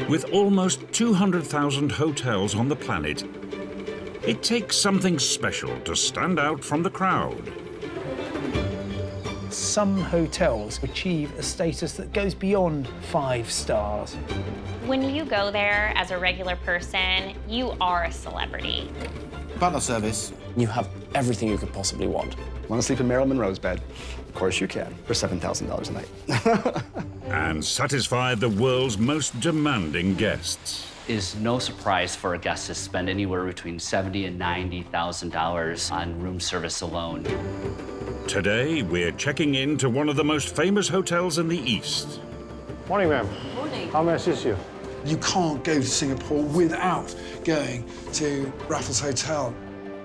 With almost 200,000 hotels on the planet, it takes something special to stand out from the crowd. Some hotels achieve a status that goes beyond 5 stars. When you go there as a regular person, you are a celebrity. Butler service. You have everything you could possibly want. Want to sleep in Marilyn Monroe's bed? Of course you can, for $7,000 a night. And satisfy the world's most demanding guests. It's no surprise for a guest to spend anywhere between $70,000 and $90,000 on room service alone. Today, we're checking in to one of the most famous hotels in the East. Morning, ma'am. Morning. How may I assist you? You can't go to Singapore without going to Raffles Hotel.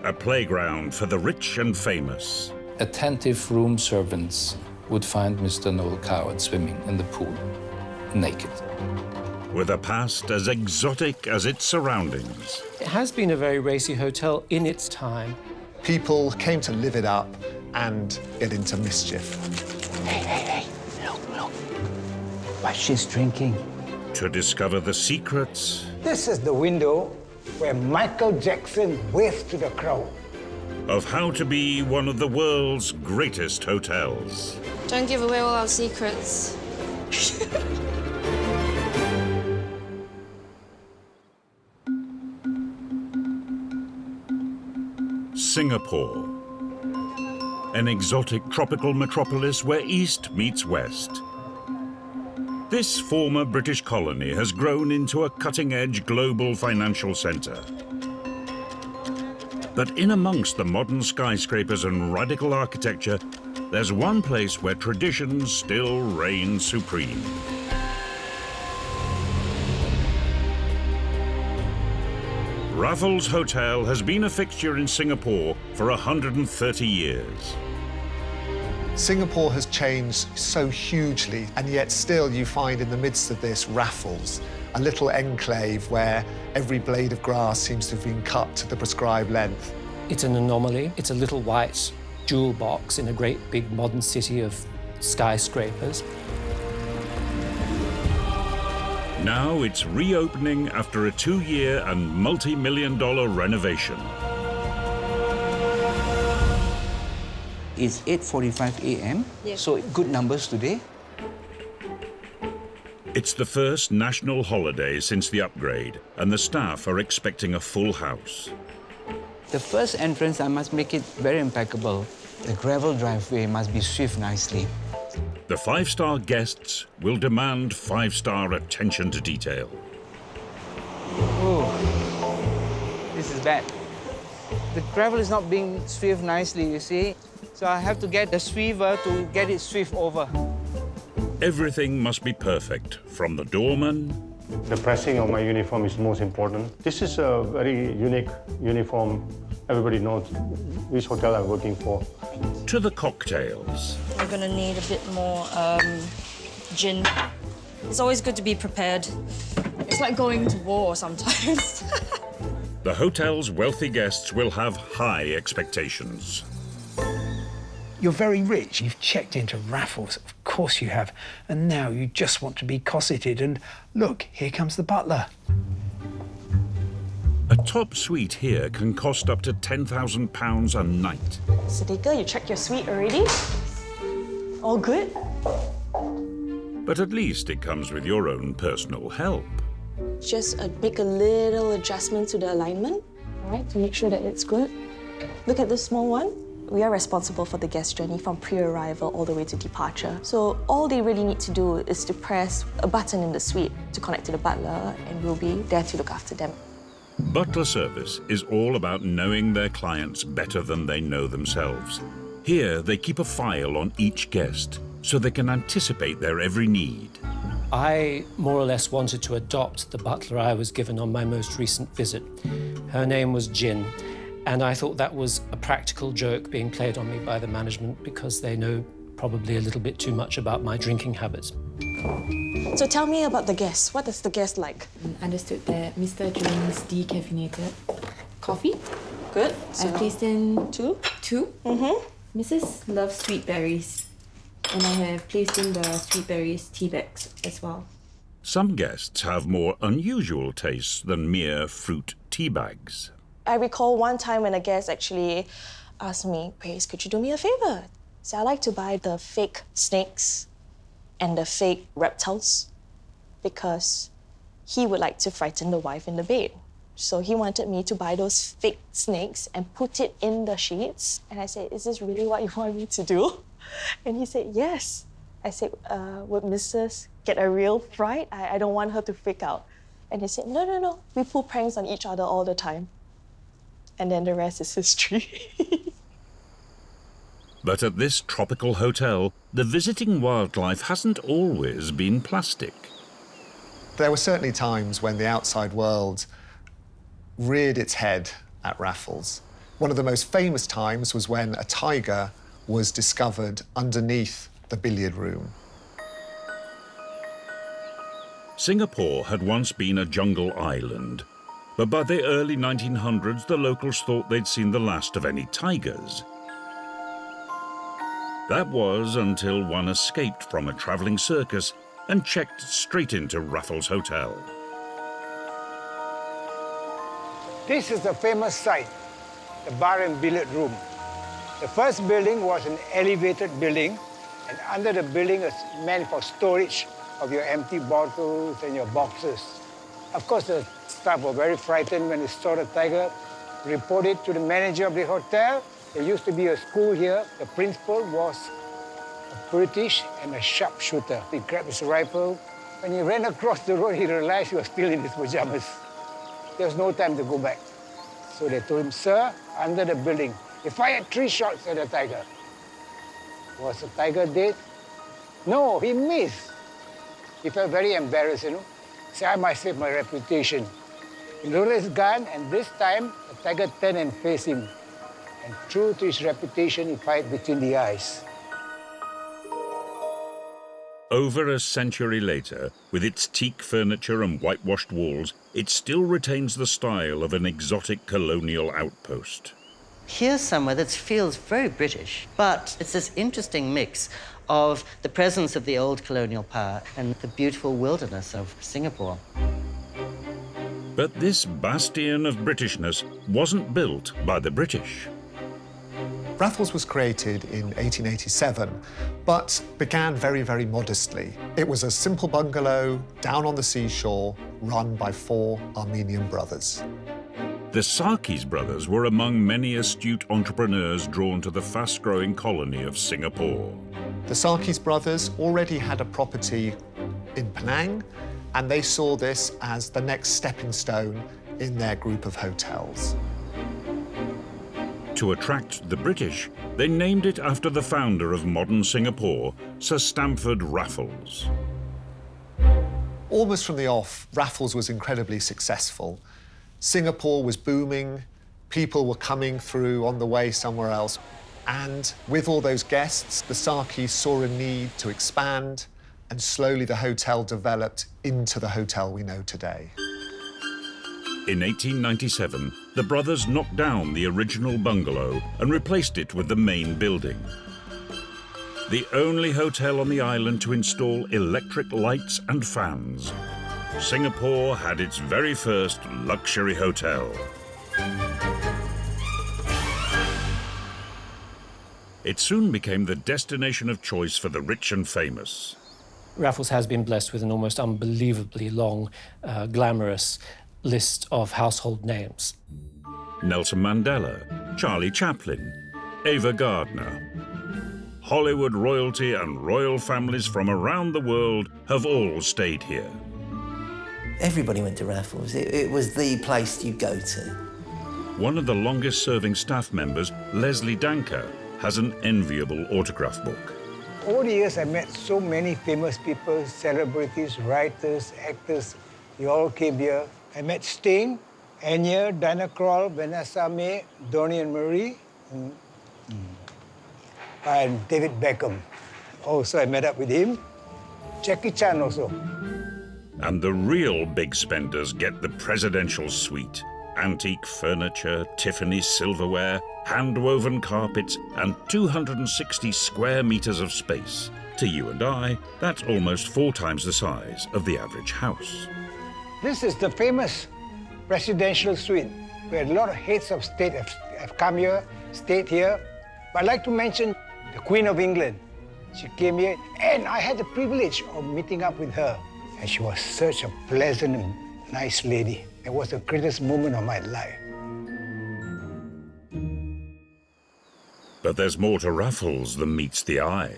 A playground for the rich and famous. Attentive room servants would find Mr. Noel Coward swimming in the pool, naked. With a past as exotic as its surroundings. It has been a very racy hotel in its time. People came to live it up and get into mischief. Hey, look. What she's drinking. To discover the secrets. This is the window where Michael Jackson waved to the crowd. Of how to be one of the world's greatest hotels. Don't give away all our secrets. Singapore. An exotic tropical metropolis where East meets West. This former British colony has grown into a cutting-edge global financial centre. But in amongst the modern skyscrapers and radical architecture, there's one place where traditions still reign supreme. Raffles Hotel has been a fixture in Singapore for 130 years. Singapore has changed so hugely, and yet still you find in the midst of this Raffles, a little enclave where every blade of grass seems to have been cut to the prescribed length. It's an anomaly. It's a little white jewel box in a great big modern city of skyscrapers. Now it's reopening after a 2-year and multi-million-dollar renovation. It's 8:45 a.m., so good numbers today. It's the first national holiday since the upgrade, and the staff are expecting a full house. The first entrance, I must make it very impeccable. The gravel driveway must be swept nicely. The 5-star guests will demand 5-star attention to detail. Oh, this is bad. The gravel is not being swept nicely, you see? So I have to get the sweeper to get it swept over. Everything must be perfect, from the doorman. The pressing of my uniform is most important. This is a very unique uniform. Everybody knows which hotel I'm working for. To the cocktails. We're gonna need a bit more gin. It's always good to be prepared. It's like going to war sometimes. The hotel's wealthy guests will have high expectations. You're very rich. You've checked into Raffles. Of course you have. And now you just want to be cosseted. And look, here comes the butler. A top suite here can cost up to £10,000 a night. Sadiqa, you checked your suite already? All good? But at least it comes with your own personal help. Just make a little adjustment to the alignment, all right, to make sure that it's good. Look at this small one. We are responsible for the guest journey from pre-arrival all the way to departure. So all they really need to do is to press a button in the suite to connect to the butler, and we'll be there to look after them. Butler service is all about knowing their clients better than they know themselves. Here, they keep a file on each guest so they can anticipate their every need. I more or less wanted to adopt the butler I was given on my most recent visit. Her name was Jin, and I thought that was a practical joke being played on me by the management because they know probably a little bit too much about my drinking habits. So tell me about the guest. What is the guest like? Understood that Mr. drinks decaffeinated coffee. Good. So I placed in two. Mm-hmm. Mrs. loves sweet berries. And I have placed in the sweet berries tea bags as well. Some guests have more unusual tastes than mere fruit tea bags. I recall one time when a guest actually asked me, Grace, could you do me a favor? So I like to buy the fake snakes and the fake reptiles because he would like to frighten the wife in the bed. So he wanted me to buy those fake snakes and put it in the sheets. And I said, is this really what you want me to do? And he said, yes. I said, would Mrs. get a real fright? I don't want her to freak out. And he said, no, no, no. We pull pranks on each other all the time. And then the rest is history. But at this tropical hotel, the visiting wildlife hasn't always been plastic. There were certainly times when the outside world reared its head at Raffles. One of the most famous times was when a tiger was discovered underneath the billiard room. Singapore had once been a jungle island, but by the early 1900s, the locals thought they'd seen the last of any tigers. That was until one escaped from a travelling circus and checked straight into Raffles Hotel. This is the famous site, the bar and billiard room. The first building was an elevated building, and under the building is meant for storage of your empty bottles and your boxes. Of course, the staff were very frightened when they saw the tiger, reported to the manager of the hotel. There used to be a school here. The principal was a British and a sharpshooter. He grabbed his rifle. When he ran across the road, he realized he was still in his pajamas. There was no time to go back. So they told him, sir, under the building. He fired 3 shots at the tiger. Was the tiger dead? No, he missed. He felt very embarrassed, you know. He said, I might save my reputation. He loaded his gun, and this time, the tiger turned and faced him. And true to his reputation, he fired between the eyes. Over a century later, with its teak furniture and whitewashed walls, it still retains the style of an exotic colonial outpost. Here's somewhere that feels very British, but it's this interesting mix of the presence of the old colonial power and the beautiful wilderness of Singapore. But this bastion of Britishness wasn't built by the British. Raffles was created in 1887, but began very, very modestly. It was a simple bungalow down on the seashore, run by 4 Armenian brothers. The Sarkis brothers were among many astute entrepreneurs drawn to the fast-growing colony of Singapore. The Sarkis brothers already had a property in Penang, and they saw this as the next stepping stone in their group of hotels. To attract the British, they named it after the founder of modern Singapore, Sir Stamford Raffles. Almost from the off, Raffles was incredibly successful. Singapore was booming, people were coming through on the way somewhere else. And with all those guests, the Sarkis saw a need to expand, and slowly the hotel developed into the hotel we know today. In 1897, the brothers knocked down the original bungalow and replaced it with the main building. The only hotel on the island to install electric lights and fans. Singapore had its very first luxury hotel. It soon became the destination of choice for the rich and famous. Raffles has been blessed with an almost unbelievably long, glamorous list of household names. Nelson Mandela, Charlie Chaplin, Ava Gardner. Hollywood royalty and royal families from around the world have all stayed here. Everybody went to Raffles. It was the place you go to. One of the longest-serving staff members, Leslie Danker, has an enviable autograph book. Over the years, I met so many famous people, celebrities, writers, actors. They all came here. I met Sting, Anya, Diana Krall, Vanessa Mae, Donnie and Marie, and David Beckham. Also, I met up with him. Jackie Chan also. And the real big spenders get the presidential suite. antique furniture, Tiffany silverware, hand-woven carpets, and 260 square meters of space. To you and I, that's almost 4 times the size of the average house. This is the famous presidential suite, where a lot of heads of state have come here, stayed here. But I'd like to mention the Queen of England. She came here, and I had the privilege of meeting up with her. And she was such a pleasant and nice lady. It was the greatest moment of my life. But there's more to Raffles than meets the eye.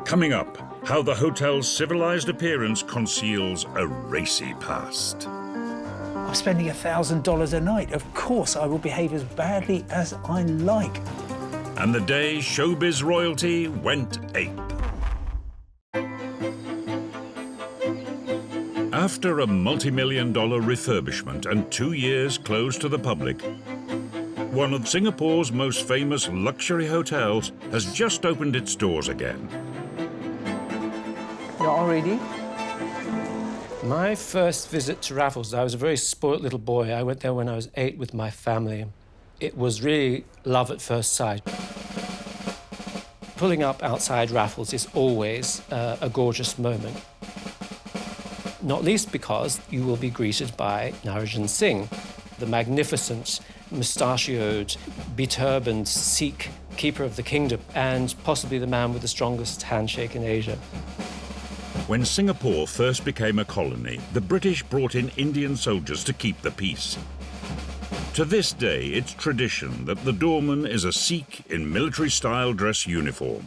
Coming up, how the hotel's civilized appearance conceals a racy past. I'm spending $1,000 a night. Of course, I will behave as badly as I like. And the day showbiz royalty went ape. After a multi-million-dollar refurbishment and 2 years closed to the public, one of Singapore's most famous luxury hotels has just opened its doors again. You're all ready? My first visit to Raffles, I was a very spoilt little boy. I went there when I was 8 with my family. It was really love at first sight. Pulling up outside Raffles is always a gorgeous moment. Not least because you will be greeted by Narjan Singh, the magnificent, mustachioed, beturbaned Sikh keeper of the kingdom, and possibly the man with the strongest handshake in Asia. When Singapore first became a colony, the British brought in Indian soldiers to keep the peace. To this day, it's tradition that the doorman is a Sikh in military-style dress uniform.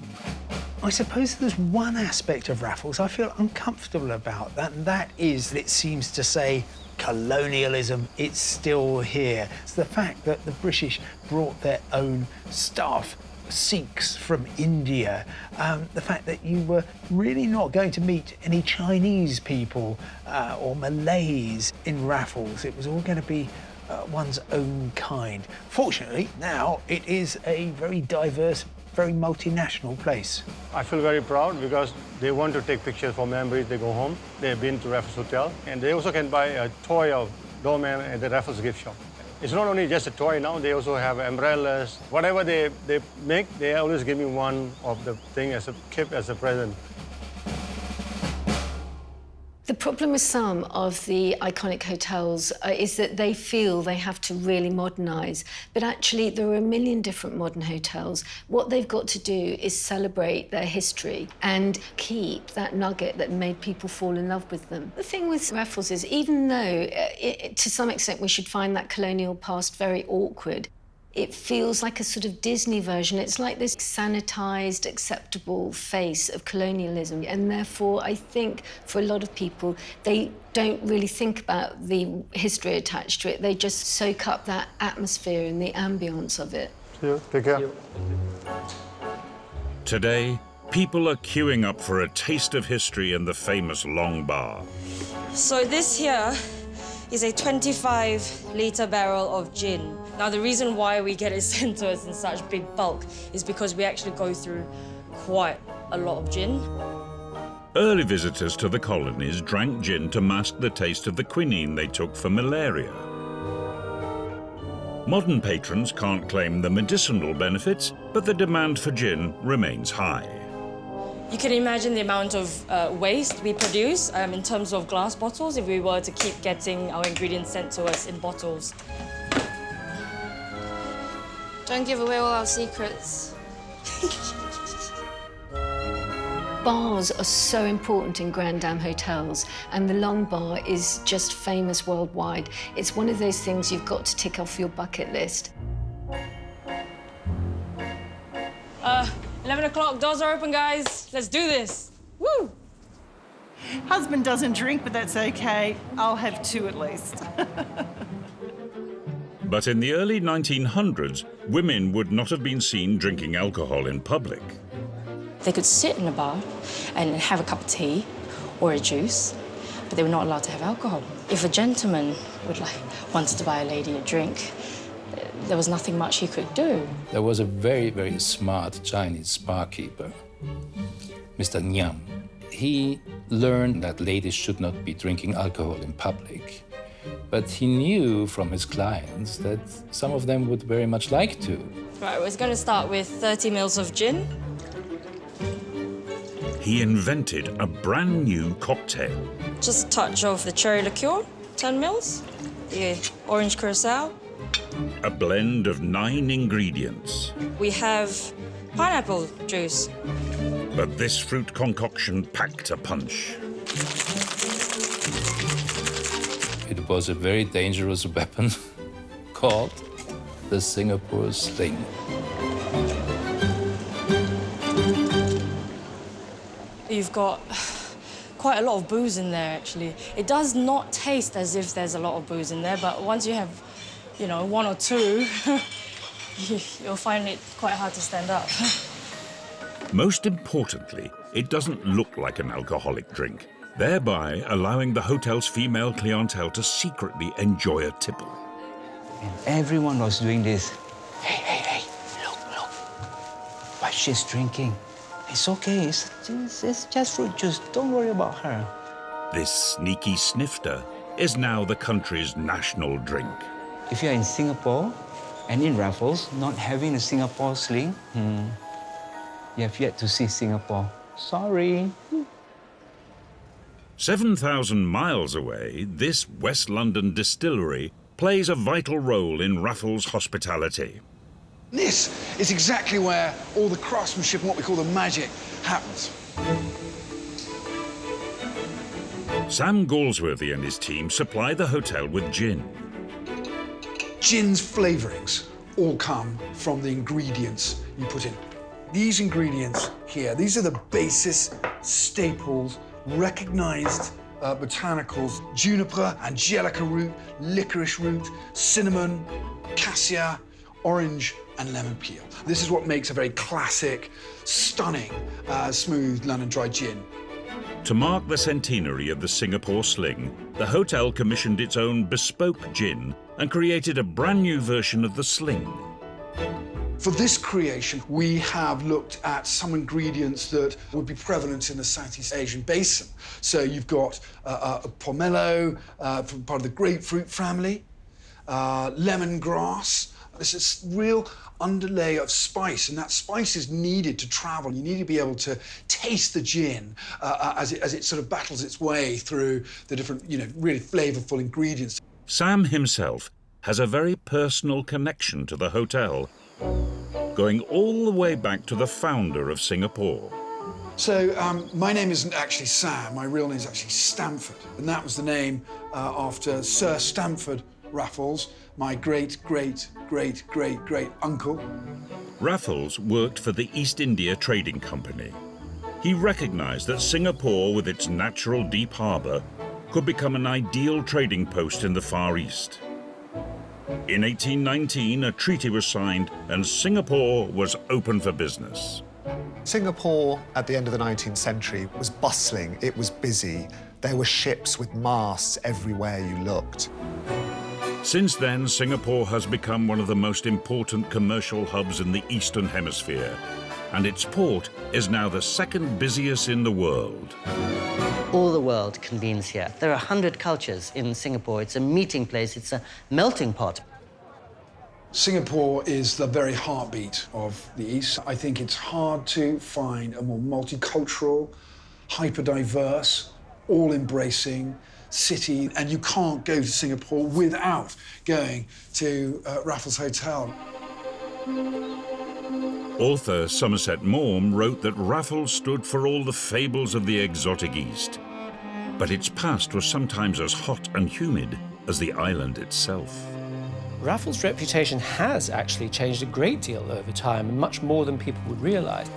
I suppose there's one aspect of Raffles I feel uncomfortable about, and that is that it seems to say colonialism, it's still here. It's the fact that the British brought their own staff, Sikhs from India, the fact that you were really not going to meet any Chinese people or Malays in Raffles. It was all going to be one's own kind. Fortunately, now it is a very diverse, very multinational place. I feel very proud because they want to take pictures for memories. They go home, they've been to Raffles Hotel, and they also can buy a toy of doorman at the Raffles gift shop. It's not only just a toy now, they also have umbrellas. Whatever they make, they always give me one of the thing as a gift, as a present. The problem with some of the iconic hotels is that they feel they have to really modernise, but actually there are a million different modern hotels. What they've got to do is celebrate their history and keep that nugget that made people fall in love with them. The thing with Raffles is, even though to some extent we should find that colonial past very awkward, it feels like a sort of Disney version. It's like this sanitised, acceptable face of colonialism. And therefore, I think for a lot of people, they don't really think about the history attached to it. They just soak up that atmosphere and the ambience of it. See you. Take care. Today, people are queuing up for a taste of history in the famous Long Bar. So this here is a 25-litre barrel of gin. Now, the reason why we get it sent to us in such big bulk is because we actually go through quite a lot of gin. Early visitors to the colonies drank gin to mask the taste of the quinine they took for malaria. Modern patrons can't claim the medicinal benefits, but the demand for gin remains high. You can imagine the amount of waste we produce in terms of glass bottles if we were to keep getting our ingredients sent to us in bottles. Don't give away all our secrets. Bars are so important in Grand Dam hotels, and the Long Bar is just famous worldwide. It's one of those things you've got to tick off your bucket list. 11 o'clock, doors are open, guys. Let's do this. Woo! Husband doesn't drink, but that's okay. I'll have 2 at least. But in the early 1900s, women would not have been seen drinking alcohol in public. They could sit in a bar and have a cup of tea or a juice, but they were not allowed to have alcohol. If a gentleman wanted to buy a lady a drink, there was nothing much he could do. There was a very, very smart Chinese barkeeper, Mr. Nyam. He learned that ladies should not be drinking alcohol in public, But he knew from his clients that some of them would very much like to. Right, we're going to start with 30 mils of gin. He invented a brand new cocktail. Just a touch of the cherry liqueur, 10 mils. The orange curacao. A blend of 9 ingredients. We have pineapple juice. But this fruit concoction packed a punch. It was a very dangerous weapon called the Singapore sling. You've got quite a lot of booze in there, actually. It does not taste as if there's a lot of booze in there, but once you have, you know, 1 or 2, you'll find it quite hard to stand up. Most importantly, it doesn't look like an alcoholic drink, thereby allowing the hotel's female clientele to secretly enjoy a tipple. And everyone was doing this. Hey, look. But she's drinking. It's okay, it's just fruit juice. Don't worry about her. This sneaky snifter is now the country's national drink. If you're in Singapore and in Raffles, not having a Singapore sling, you have yet to see Singapore. Sorry. 7,000 miles away, this West London distillery plays a vital role in Raffles' hospitality. This is exactly where all the craftsmanship and what we call the magic happens. Sam Galsworthy and his team supply the hotel with gin. Gin's flavourings all come from the ingredients you put in. These ingredients here, these are the basis, staples, recognised botanicals: juniper, angelica root, licorice root, cinnamon, cassia, orange and lemon peel. This is what makes a very classic, stunning, smooth London dry gin. To mark the centenary of the Singapore sling, the hotel commissioned its own bespoke gin and created a brand new version of the sling. For this creation, we have looked at some ingredients that would be prevalent in the Southeast Asian basin. So you've got pomelo, from part of the grapefruit family, lemongrass. This is real underlay of spice, and that spice is needed to travel. You need to be able to taste the gin as it sort of battles its way through the different, really flavourful ingredients. Sam himself has a very personal connection to the hotel, going all the way back to the founder of Singapore. So my name isn't actually Sam, my real name is actually Stamford, and that was the name after Sir Stamford Raffles, my great-great-great-great-great-uncle. Raffles worked for the East India Trading Company. He recognised that Singapore, with its natural deep harbour, could become an ideal trading post in the Far East. In 1819, a treaty was signed and Singapore was open for business. Singapore, at the end of the 19th century, was bustling, it was busy. There were ships with masts everywhere you looked. Since then, Singapore has become one of the most important commercial hubs in the Eastern Hemisphere, and its port is now the second busiest in the world. All the world convenes here. There are 100 cultures in Singapore. It's a meeting place, it's a melting pot. Singapore is the very heartbeat of the East. I think it's hard to find a more multicultural, hyper-diverse, all-embracing city, and you can't go to Singapore without going to Raffles Hotel. Author Somerset Maugham wrote that Raffles stood for all the fables of the exotic East, but its past was sometimes as hot and humid as the island itself. Raffles' reputation has actually changed a great deal over time, and much more than people would realise.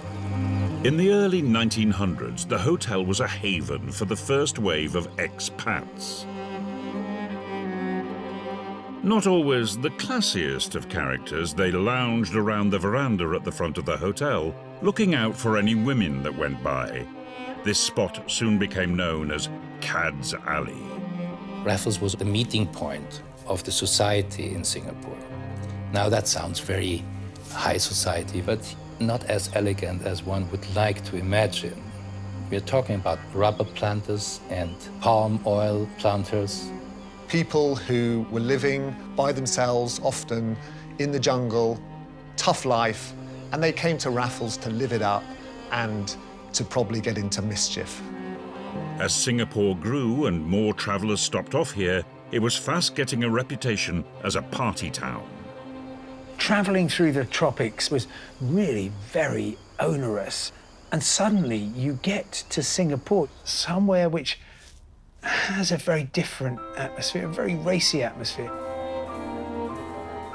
In the early 1900s, the hotel was a haven for the first wave of expats. Not always the classiest of characters, they lounged around the veranda at the front of the hotel, looking out for any women that went by. This spot soon became known as Cad's Alley. Raffles was the meeting point of the society in Singapore. Now that sounds very high society, but not as elegant as one would like to imagine. We're talking about rubber planters and palm oil planters. People who were living by themselves, often in the jungle, tough life, and they came to Raffles to live it up and to probably get into mischief. As Singapore grew and more travellers stopped off here, it was fast getting a reputation as a party town. Travelling through the tropics was really very onerous. And suddenly you get to Singapore, somewhere which has a very different atmosphere, a very racy atmosphere.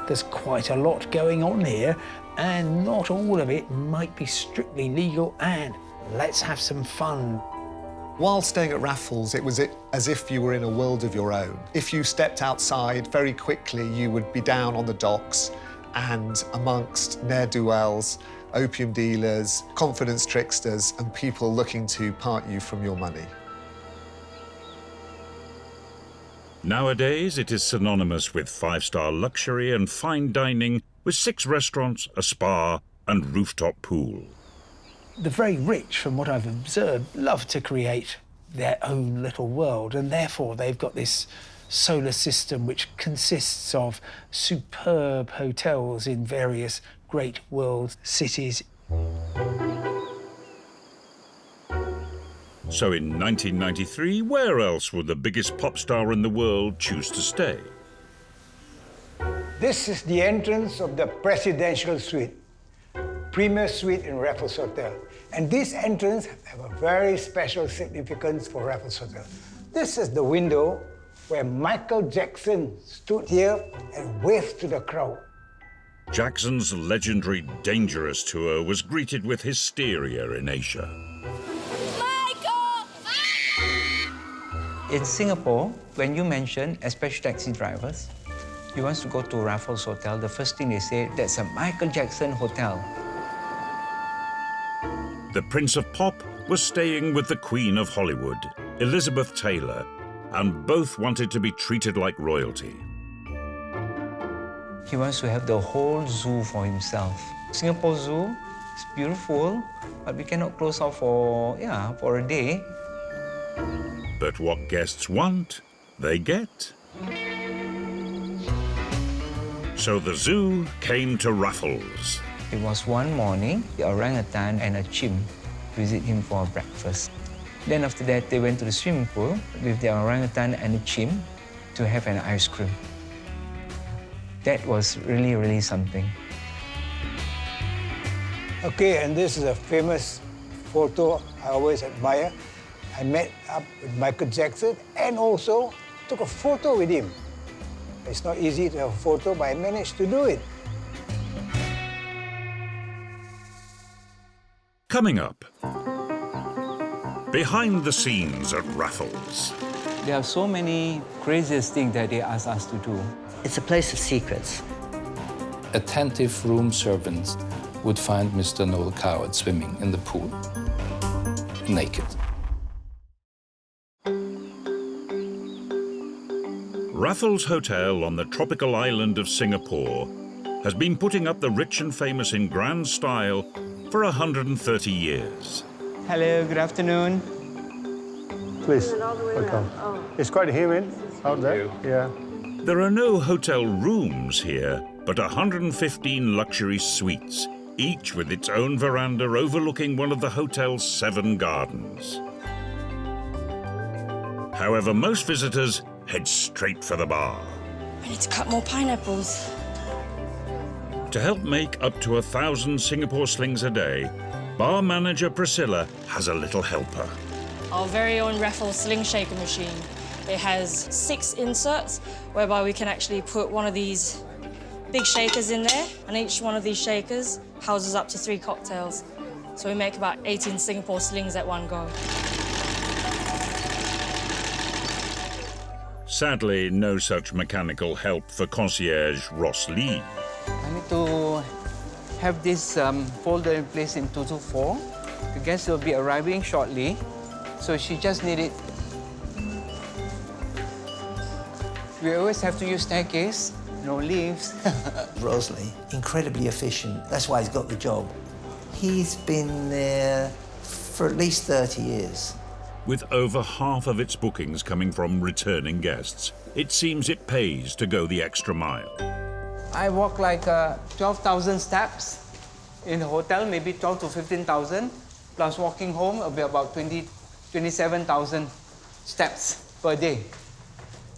There's quite a lot going on here, and not all of it might be strictly legal, and let's have some fun. While staying at Raffles, it was as if you were in a world of your own. If you stepped outside, very quickly you would be down on the docks and amongst ne'er-do-wells, opium dealers, confidence tricksters, and people looking to part you from your money. Nowadays, it is synonymous with five-star luxury and fine dining, with 6 restaurants, a spa, and rooftop pool. The very rich, from what I've observed, love to create their own little world, and therefore they've got this solar system which consists of superb hotels in various great world cities. So in 1993, where else would the biggest pop star in the world choose to stay? This is the entrance of the presidential suite, premier suite in Raffles Hotel. And this entrance have a very special significance for Raffles Hotel. This is the window where Michael Jackson stood here and waved to the crowd. Jackson's legendary Dangerous tour was greeted with hysteria in Asia. In Singapore, when you mention, especially taxi drivers, you want to go to Raffles Hotel, the first thing they say, that's a Michael Jackson hotel. The Prince of Pop was staying with the Queen of Hollywood, Elizabeth Taylor, and both wanted to be treated like royalty. He wants to have the whole zoo for himself. Singapore Zoo is beautiful, but we cannot close off for a day. But what guests want, they get. So the zoo came to Raffles. It was one morning, the orangutan and a chimp visit him for breakfast. Then after that, they went to the swimming pool with the orangutan and the chimp to have an ice cream. That was really, really something. Okay, and this is a famous photo I always admire. I met up with Michael Jackson and also took a photo with him. It's not easy to have a photo, but I managed to do it. Coming up, behind the scenes at Raffles. There are so many craziest things that they ask us to do. It's a place of secrets. Attentive room servants would find Mr. Noel Coward swimming in the pool, naked. Raffles Hotel on the tropical island of Singapore has been putting up the rich and famous in grand style for 130 years. Hello, good afternoon. Please, welcome. It's quite humid out there. Yeah. There are no hotel rooms here, but 115 luxury suites, each with its own veranda overlooking one of the hotel's 7 gardens. However, most visitors head straight for the bar. I need to cut more pineapples. To help make up to 1,000 Singapore slings a day, bar manager Priscilla has a little helper. Our very own Raffles sling shaker machine. It has 6 inserts, whereby we can actually put one of these big shakers in there, and each one of these shakers houses up to 3 cocktails. So we make about 18 Singapore slings at one go. Sadly, no such mechanical help for concierge Ross Lee. I need to have this folder in place in 224. The guest will be arriving shortly, so she just need it. We always have to use staircase, no lifts. Rosley, incredibly efficient. That's why he's got the job. He's been there for at least 30 years. With over half of its bookings coming from returning guests, it seems it pays to go the extra mile. I walk like 12,000 steps in the hotel, maybe 12 to 15,000, plus walking home will be about 27,000 steps per day.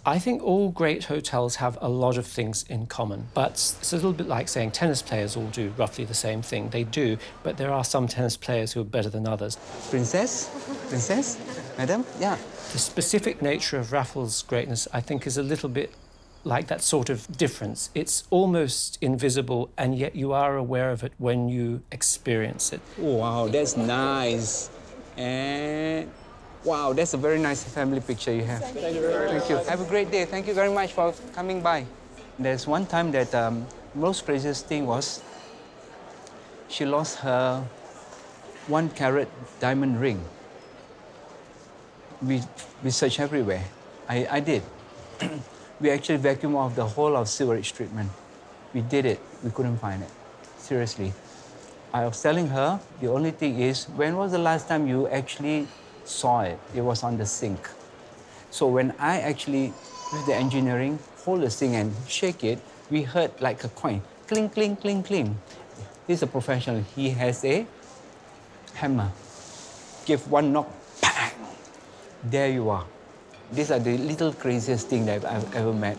I think all great hotels have a lot of things in common, but it's a little bit like saying tennis players all do roughly the same thing. They do, but there are some tennis players who are better than others. Princess? Princess? Madam? Yeah. The specific nature of Raffles' greatness, I think, is a little bit like that sort of difference. It's almost invisible, and yet you are aware of it when you experience it. Oh, wow, that's nice. And wow, that's a very nice family picture you have. Thank you very much. Thank you. Have a great day. Thank you very much for coming by. There's one time that most craziest thing was she lost her 1 carat diamond ring. We searched everywhere. I did. We actually vacuumed off the whole of sewerage treatment. We did it. We couldn't find it. Seriously. I was telling her, the only thing is, when was the last time you actually saw it? It was on the sink. So when I actually, with the engineering, hold the sink and shake it, we heard like a coin. Cling, cling, cling, cling. He's a professional. He has a hammer. Give one knock, bang! There you are. These are the little craziest thing that I've ever met.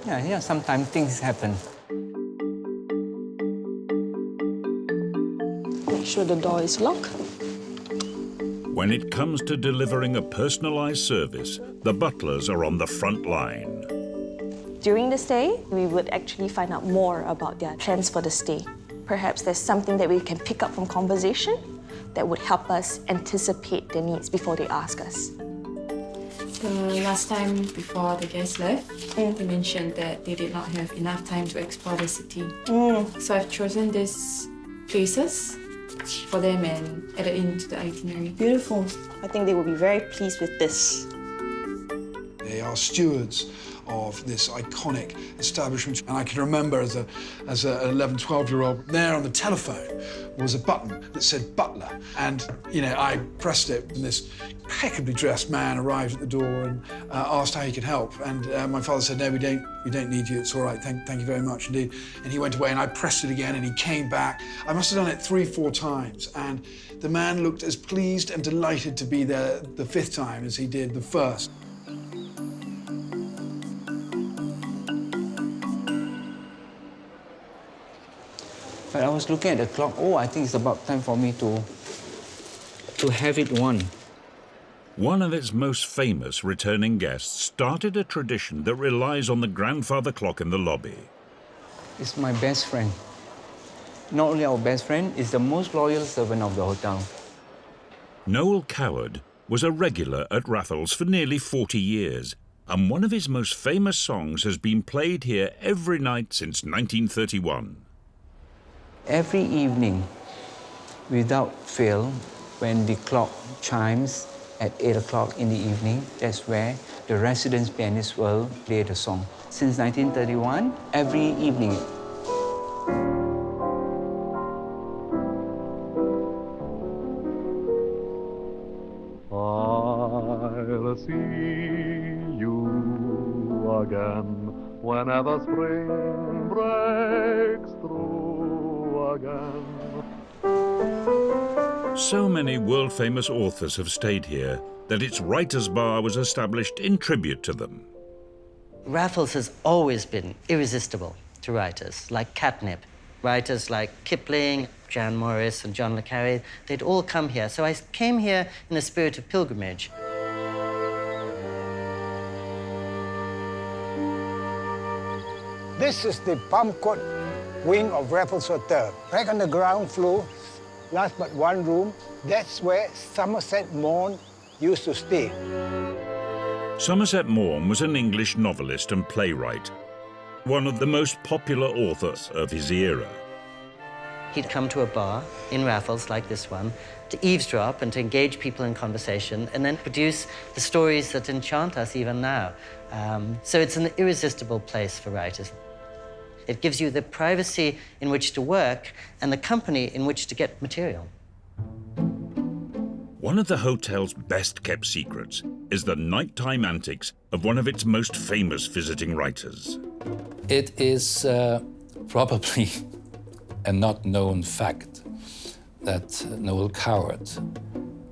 Yeah, sometimes things happen. Make sure the door is locked. When it comes to delivering a personalised service, the butlers are on the front line. During the stay, we would actually find out more about their plans for the stay. Perhaps there's something that we can pick up from conversation that would help us anticipate their needs before they ask us. The last time before the guests left, they mentioned that they did not have enough time to explore the city. So I've chosen these places for them and added into the itinerary. Beautiful. I think they will be very pleased with this. They are stewards of this iconic establishment. And I can remember as an 11, 12-year-old, there on the telephone was a button that said butler. And, you know, I pressed it and this impeccably dressed man arrived at the door and asked how he could help. And my father said, no, we don't need you, it's all right, thank you very much indeed. And he went away and I pressed it again and he came back. I must have done it 3, 4 times. And the man looked as pleased and delighted to be there the 5th time as he did the 1st. But I was looking at the clock. Oh, I think it's about time for me to have it won. One of its most famous returning guests started a tradition that relies on the grandfather clock in the lobby. It's my best friend. Not only our best friend, it's the most loyal servant of the hotel. Noel Coward was a regular at Raffles for nearly 40 years, and one of his most famous songs has been played here every night since 1931. Every evening, without fail, when the clock chimes at 8 o'clock in the evening, that's where the residence pianist will play the song. Since 1931, every evening. I'll see you again whenever spring breaks through again. So many world-famous authors have stayed here that its writers' bar was established in tribute to them. Raffles has always been irresistible to writers like Catnip. Writers like Kipling, Jan Morris, and John le Carré, they'd all come here. So I came here in a spirit of pilgrimage. This is the palm court wing of Raffles Hotel. Right on the ground floor, last but one room, that's where Somerset Maugham used to stay. Somerset Maugham was an English novelist and playwright, one of the most popular authors of his era. He'd come to a bar in Raffles, like this one, to eavesdrop and to engage people in conversation and then produce the stories that enchant us even now. So it's an irresistible place for writers. It gives you the privacy in which to work and the company in which to get material. One of the hotel's best-kept secrets is the nighttime antics of one of its most famous visiting writers. It is probably a not known fact that Noel Coward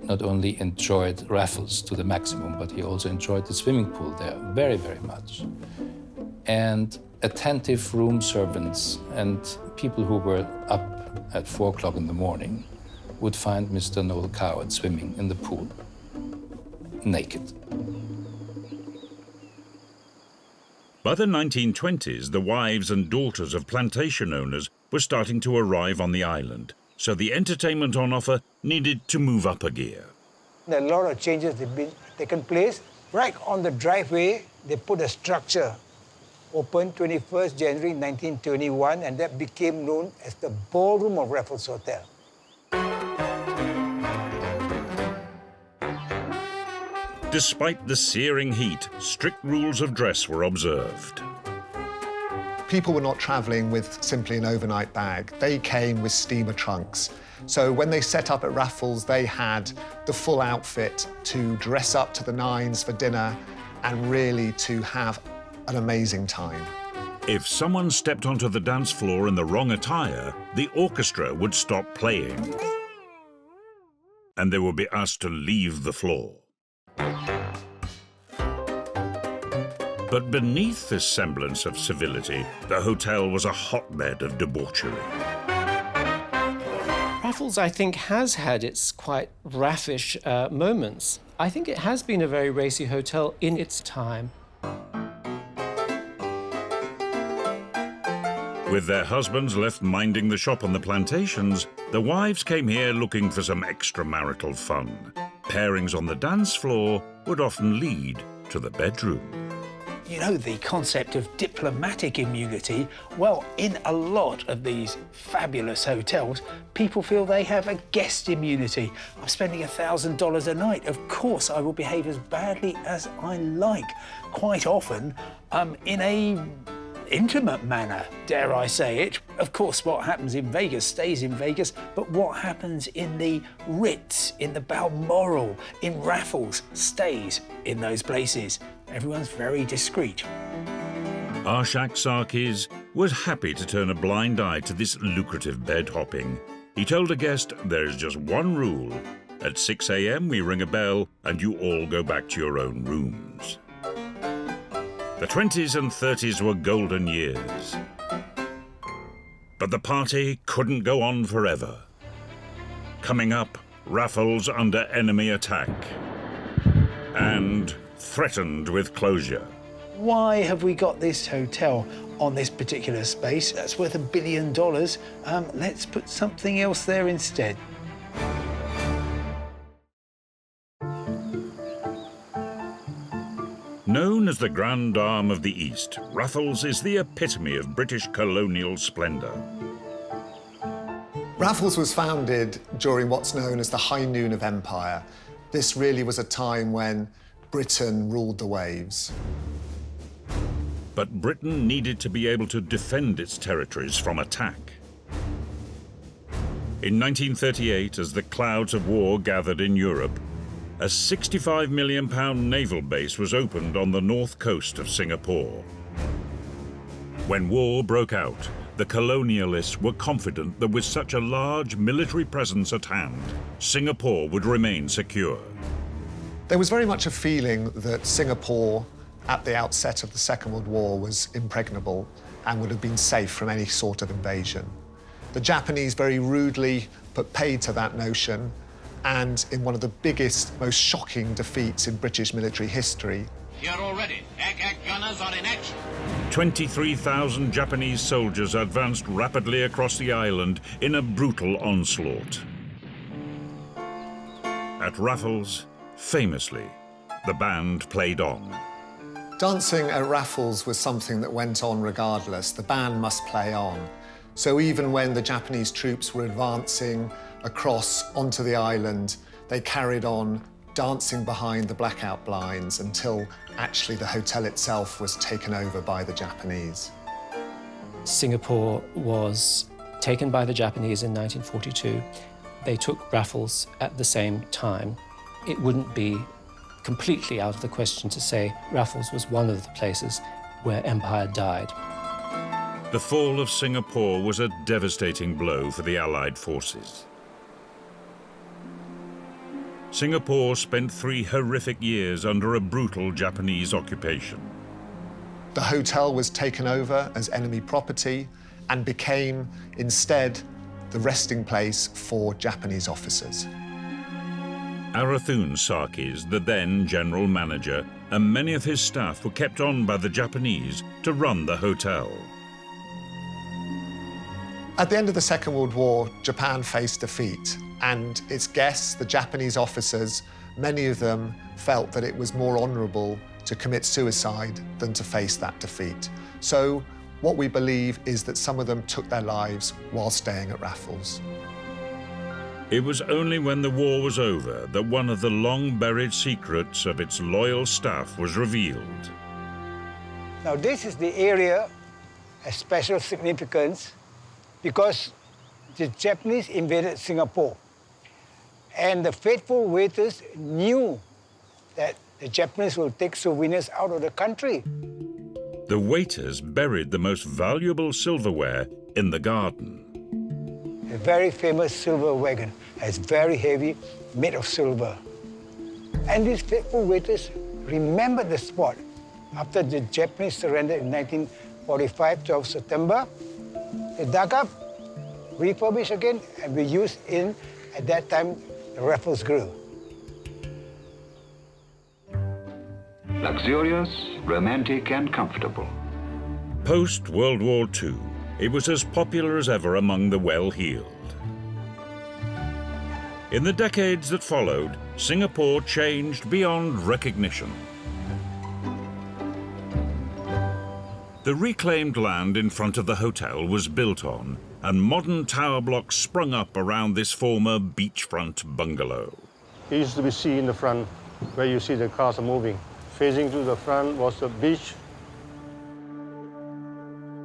not only enjoyed Raffles to the maximum, but he also enjoyed the swimming pool there very, very much. And attentive room servants and people who were up at 4 o'clock in the morning would find Mr. Noel Coward swimming in the pool, naked. By the 1920s, the wives and daughters of plantation owners were starting to arrive on the island, so the entertainment on offer needed to move up a gear. A lot of changes have been taken place. Right on the driveway, they put a structure, opened 21st January 1921, and that became known as the Ballroom of Raffles Hotel. Despite the searing heat, strict rules of dress were observed. People were not travelling with simply an overnight bag. They came with steamer trunks. So when they set up at Raffles, they had the full outfit to dress up to the nines for dinner and really to have an amazing time. If someone stepped onto the dance floor in the wrong attire, the orchestra would stop playing, and they would be asked to leave the floor. But beneath this semblance of civility, the hotel was a hotbed of debauchery. Raffles, I think, has had its quite raffish moments. I think it has been a very racy hotel in its time. With their husbands left minding the shop on the plantations, the wives came here looking for some extramarital fun. Pairings on the dance floor would often lead to the bedroom. You know, the concept of diplomatic immunity, well, in a lot of these fabulous hotels, people feel they have a guest immunity. I'm spending $1,000 a night. Of course, I will behave as badly as I like. Quite often, in a intimate manner, dare I say it. Of course, what happens in Vegas stays in Vegas, but what happens in the Ritz, in the Balmoral, in Raffles, stays in those places. Everyone's very discreet. Arshak Sarkis was happy to turn a blind eye to this lucrative bed hopping. He told a guest there is just one rule. At 6 a.m. we ring a bell and you all go back to your own rooms. The 20s and 30s were golden years. But the party couldn't go on forever. Coming up, Raffles under enemy attack and threatened with closure. Why have we got this hotel on this particular space? That's worth $1 billion. Let's put something else there instead. Known as the Grand Dame of the East, Raffles is the epitome of British colonial splendour. Raffles was founded during what's known as the high noon of empire. This really was a time when Britain ruled the waves. But Britain needed to be able to defend its territories from attack. In 1938, as the clouds of war gathered in Europe, a £65 million naval base was opened on the north coast of Singapore. When war broke out, the colonialists were confident that with such a large military presence at hand, Singapore would remain secure. There was very much a feeling that Singapore, at the outset of the Second World War, was impregnable and would have been safe from any sort of invasion. The Japanese very rudely put paid to that notion, and in one of the biggest, most shocking defeats in British military history. Here already. Ack gunners are in action. 23,000 Japanese soldiers advanced rapidly across the island in a brutal onslaught. At Raffles, famously, the band played on. Dancing at Raffles was something that went on regardless. The band must play on. So even when the Japanese troops were advancing across onto the island, they carried on dancing behind the blackout blinds until actually the hotel itself was taken over by the Japanese. Singapore was taken by the Japanese in 1942. they took Raffles at the same time, it wouldn't be completely out of the question to say Raffles was one of the places where empire died. The fall of Singapore was a devastating blow for the Allied forces. Singapore spent 3 horrific years under a brutal Japanese occupation. The hotel was taken over as enemy property and became, instead, the resting place for Japanese officers. Arathun Sarkis, the then general manager, and many of his staff were kept on by the Japanese to run the hotel. At the end of the Second World War, Japan faced defeat, and its guests, the Japanese officers, many of them felt that it was more honourable to commit suicide than to face that defeat. So what we believe is that some of them took their lives while staying at Raffles. It was only when the war was over that one of the long-buried secrets of its loyal staff was revealed. Now this is the area of special significance because the Japanese invaded Singapore. And the faithful waiters knew that the Japanese will take souvenirs out of the country. The waiters buried the most valuable silverware in the garden. A very famous silver wagon. It's very heavy, made of silver. And these faithful waiters remembered the spot. After the Japanese surrendered in 1945, 12 September, they dug up, refurbished again, and we used in, at that time, the Raffles Grill. Luxurious, romantic, and comfortable. Post-World War II, it was as popular as ever among the well-heeled. In the decades that followed, Singapore changed beyond recognition. The reclaimed land in front of the hotel was built on, and modern tower blocks sprung up around this former beachfront bungalow. It used to be sea in the front, where you see the cars are moving. Facing to the front was the beach.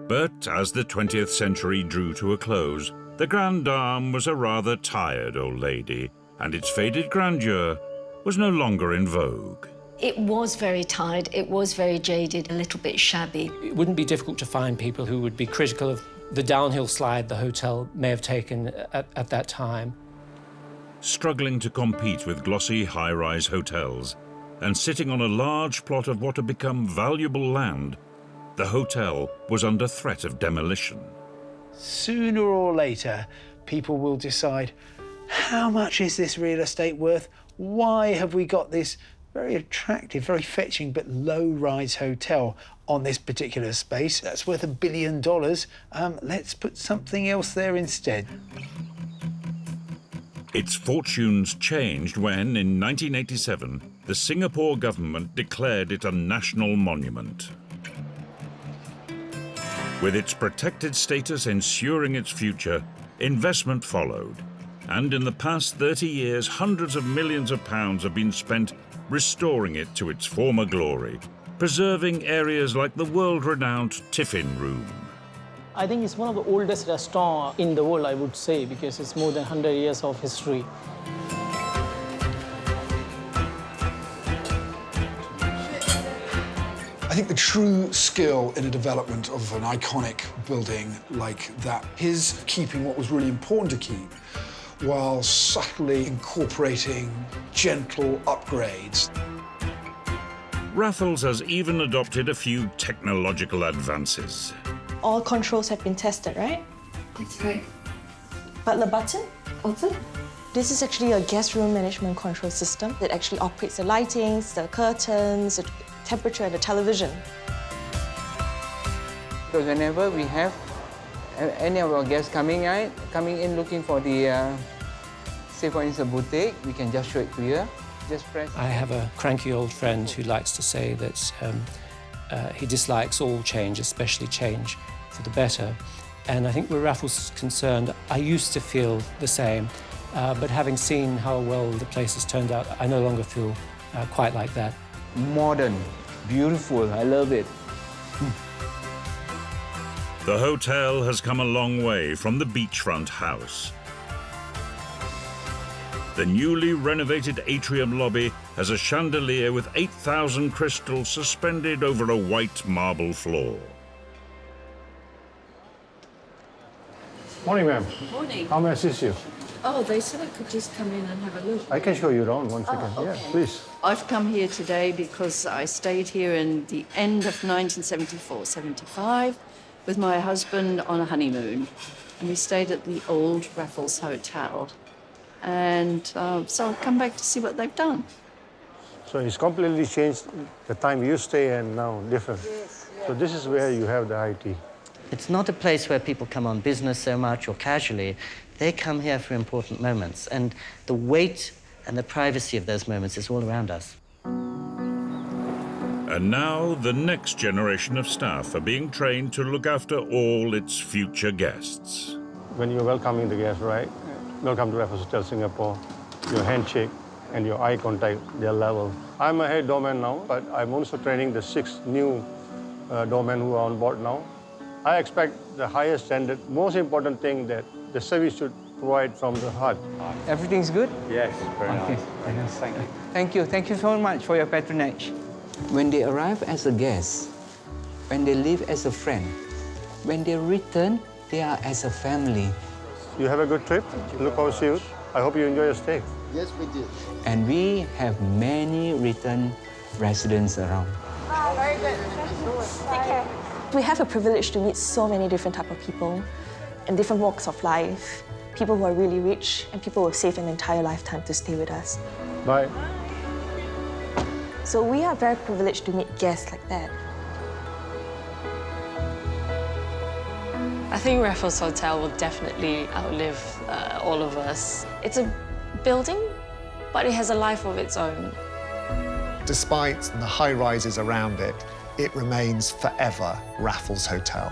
But as the 20th century drew to a close, the Grande Dame was a rather tired old lady, and its faded grandeur was no longer in vogue. It was very tired, it was very jaded, a little bit shabby. It wouldn't be difficult to find people who would be critical of the downhill slide the hotel may have taken at that time. Struggling to compete with glossy high-rise hotels, and sitting on a large plot of what had become valuable land, the hotel was under threat of demolition. Sooner or later, people will decide, how much is this real estate worth? Why have we got this very attractive, very fetching, but low-rise hotel on this particular space? That's worth $1 billion. Let's put something else there instead. Its fortunes changed when, in 1987, the Singapore government declared it a national monument. With its protected status ensuring its future, investment followed, and in the past 30 years, hundreds of millions of pounds have been spent restoring it to its former glory, preserving areas like the world-renowned Tiffin Room. I think it's one of the oldest restaurants in the world, I would say, because it's more than 100 years of history. I think the true skill in a development of an iconic building like that is keeping what was really important to keep, while subtly incorporating gentle upgrades. Raffles has even adopted a few technological advances. All controls have been tested, right? That's right. But the button? Also? This is actually a guest room management control system that actually operates the lightings, the curtains, the temperature, and the television. Because whenever we have any of our guests coming in looking for the, say for instance, boutique, we can just show it to you. Just press. I have a cranky old friend who likes to say that he dislikes all change, especially change for the better. And I think where Raffles is concerned, I used to feel the same, but having seen how well the place has turned out, I no longer feel quite like that. Modern, beautiful, I love it. The hotel has come a long way from the beachfront house. The newly renovated atrium lobby has a chandelier with 8,000 crystals suspended over a white marble floor. Morning, ma'am. Morning. How may I assist you? Oh, they said I could just come in and have a look. I can show you around 1 second. okay. Yeah, please. I've come here today because I stayed here in the end of 1974-75 with my husband on a honeymoon. And we stayed at the old Raffles Hotel. And so I've come back to see what they've done. So it's completely changed the time you stay and now different. Yes. So this is where you have the IT. It's not a place where people come on business so much or casually. They come here for important moments, and the weight and the privacy of those moments is all around us. And now the next generation of staff are being trained to look after all its future guests. When you're welcoming the guests, right? Welcome to Raffles Hotel Singapore. Your handshake and your eye contact, they're level. I'm a head doorman now, but I'm also training the 6 new doormen who are on board now. I expect the highest standard. Most important thing that the service should provide from the heart. Everything's good? Yes, very nice. Very nice. Thank you. Thank you. Thank you so much for your patronage. When they arrive as a guest, when they leave as a friend, when they return, they are as a family. You have a good trip. Look forward to you. I hope you enjoy your stay. Yes, we did. And we have many return residents around. Oh, very good. Take care. We have a privilege to meet so many different type of people in different walks of life. People who are really rich and people who have saved an entire lifetime to stay with us. Bye. So we are very privileged to meet guests like that. I think Raffles Hotel will definitely outlive all of us. It's a building, but it has a life of its own. Despite the high rises around it, it remains forever Raffles Hotel.